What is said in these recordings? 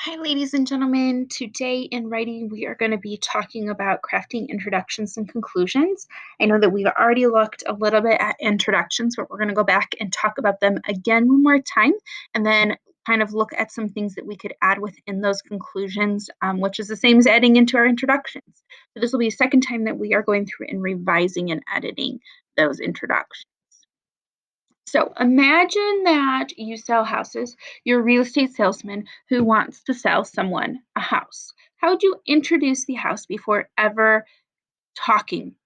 Hi, ladies and gentlemen. Today in writing, we are going to be talking about crafting introductions and conclusions. I know that we've already looked a little bit at introductions, but we're going to go back and talk about them again one more time, and then kind of look at some things that we could add within those conclusions, which is the same as adding into our introductions. So this will be a second time that we are going through and revising and editing those introductions. So imagine that you sell houses. You're a real estate salesman who wants to sell someone a house. How would you introduce the house before ever talking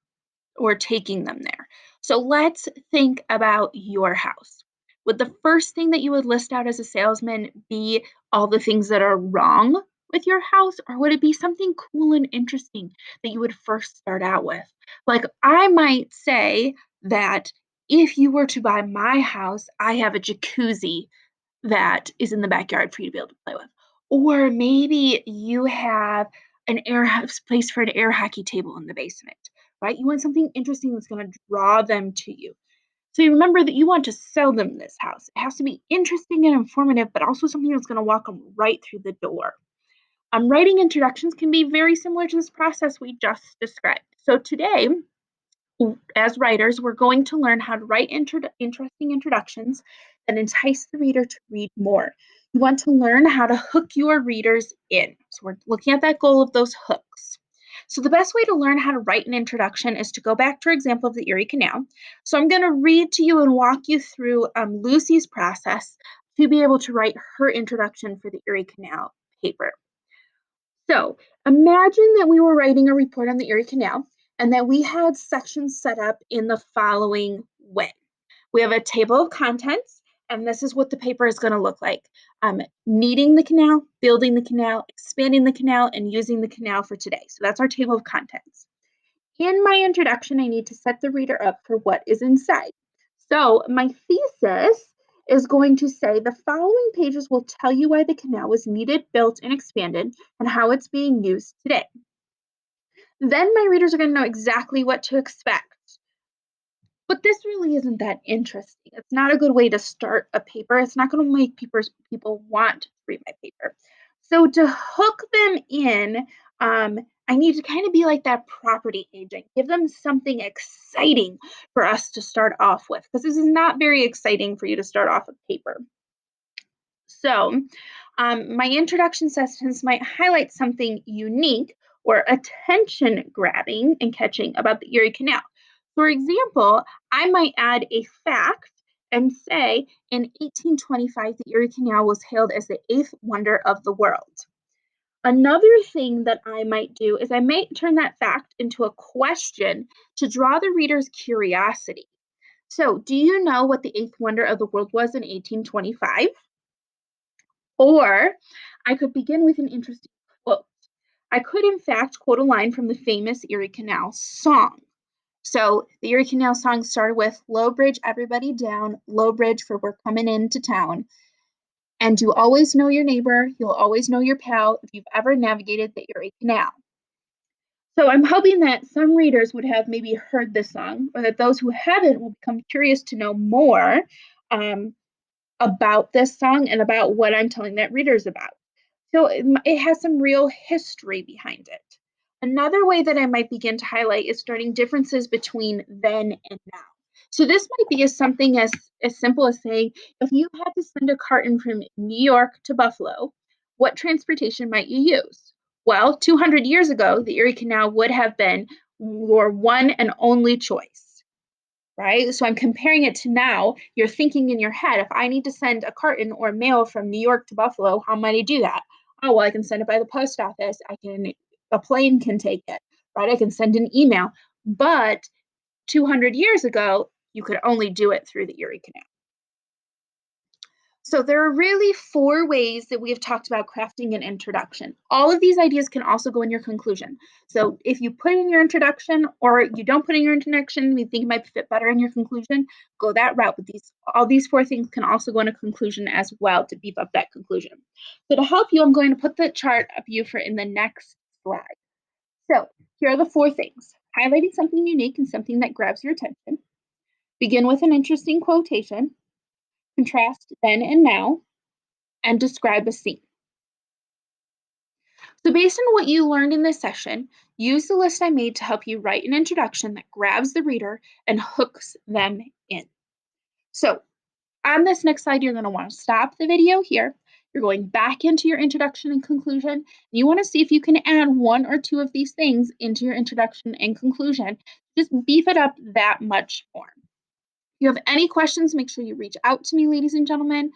or taking them there? So let's think about your house. Would the first thing that you would list out as a salesman be all the things that are wrong with your house, or would it be something cool and interesting that you would first start out with? Like, I might say that if you were to buy my house, I have a jacuzzi that is in the backyard for you to be able to play with. Or maybe you have an place for an air hockey table in the basement, right? You want something interesting that's going to draw them to you. So you remember that you want to sell them this house. It has to be interesting and informative, but also something that's going to walk them right through the door. Writing introductions can be very similar to this process we just described. So today, as writers, we're going to learn how to write interesting introductions that entice the reader to read more. You want to learn how to hook your readers in. So we're looking at that goal of those hooks. So the best way to learn how to write an introduction is to go back to our example of the Erie Canal. So I'm going to read to you and walk you through Lucy's process to be able to write her introduction for the Erie Canal paper. So imagine that we were writing a report on the Erie Canal and that we had sections set up in the following way. We have a table of contents, and this is what the paper is going to look like. Needing the canal, building the canal, expanding the canal, and using the canal for today. So that's our table of contents. In my introduction, I need to set the reader up for what is inside. So my thesis is going to say the following pages will tell you why the canal was needed, built, and expanded, and how it's being used today. Then my readers are going to know exactly what to expect. But this really isn't that interesting. It's not a good way to start a paper. It's not going to make people want to read my paper. So to hook them in, I need to kind of be like that property agent. Give them something exciting for us to start off with, because this is not very exciting for you to start off a paper. So my introduction sessions might highlight something unique or attention grabbing and catching about the Erie Canal. For example, I might add a fact and say in 1825, the Erie Canal was hailed as the eighth wonder of the world. Another thing that I might do is I might turn that fact into a question to draw the reader's curiosity. So, do you know what the eighth wonder of the world was in 1825? Or I could begin with an interesting quote. I could, in fact, quote a line from the famous Erie Canal song. So the Erie Canal song started with "Low bridge, everybody down, low bridge, for we're coming into town. And you always know your neighbor, you'll always know your pal if you've ever navigated the Erie Canal." So I'm hoping that some readers would have maybe heard this song, or that those who haven't will become curious to know more um, about this song and about what I'm telling that readers about. So it has some real history behind it. Another way that I might begin to highlight is starting differences between then and now. So this might be something as simple as saying, if you had to send a carton from New York to Buffalo, what transportation might you use? Well, 200 years ago, the Erie Canal would have been your one and only choice, right? So I'm comparing it to now. You're thinking in your head, if I need to send a carton or mail from New York to Buffalo, how might I do that? Oh, well, I can send it by the post office. A plane can take it, right? I can send an email. But 200 years ago, you could only do it through the Erie Canal. So there are really four ways that we have talked about crafting an introduction. All of these ideas can also go in your conclusion. So if you put in your introduction or you don't put in your introduction, you think it might fit better in your conclusion, go that route. But all these four things can also go in a conclusion as well to beef up that conclusion. So to help you, I'm going to put the chart up you for in the next slide. So here are the four things: highlighting something unique and something that grabs your attention, begin with an interesting quotation, contrast then and now, and describe a scene. So based on what you learned in this session, use the list I made to help you write an introduction that grabs the reader and hooks them in. So on this next slide, you're going to want to stop the video here. You're going back into your introduction and conclusion. You want to see if you can add one or two of these things into your introduction and conclusion. Just beef it up that much more. If you have any questions, make sure you reach out to me, ladies and gentlemen.